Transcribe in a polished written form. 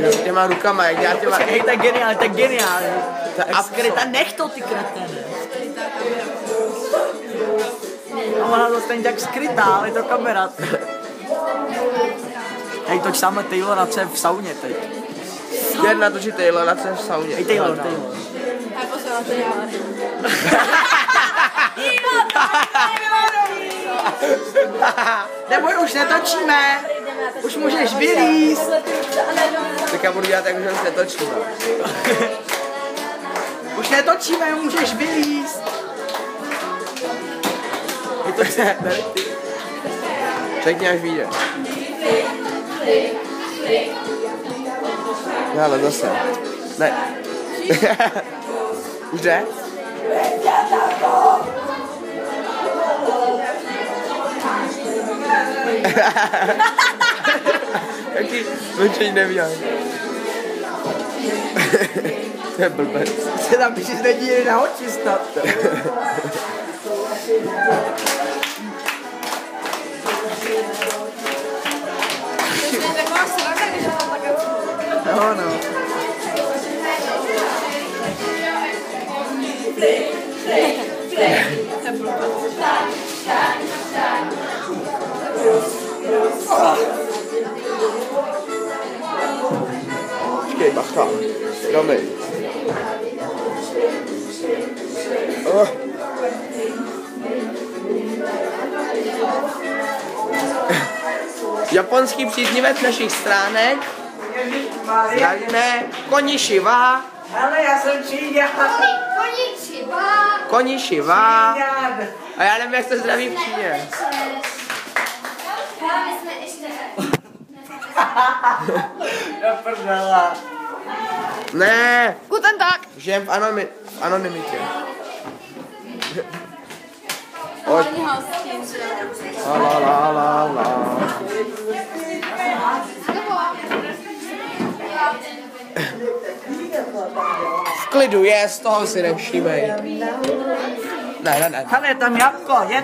s těma rukama, jak dělá těma... Hej, to je geniální. A skryta, nech to, ty kretene. A ona zase není tak skrytá, ale je to kamera. Hej, toč samhle Taylora, co je v sauně teď. Jde natočit Taylora, co je v sauně. Hej, Taylor. Tak pozor na to já. Neboj, už netočíme. Už můžeš vylízt. Tak já budu dělat tak, že už netočíme. Už netočíme, můžeš vylízt. Je to Řekni, až vyjde. Ale zase. Ne. Už jde? Jaký mlčení nevíjám. To je blbec. se tam přizne díry na oči snad. No, no. Počkej, bacha. Promiň. Japonský příznivec našich stránek. Zdravíme. Konnichiwa. Ale já jsem Číňan. Konnichiwa. A já nevím, jak se zdraví v Číně. Do prdela. Ne. Guten Tag. Žijem v anonymitě. Oni hostí. La. V klidu je, z toho si nevšímej. Ne. Hele, je tam jabko, je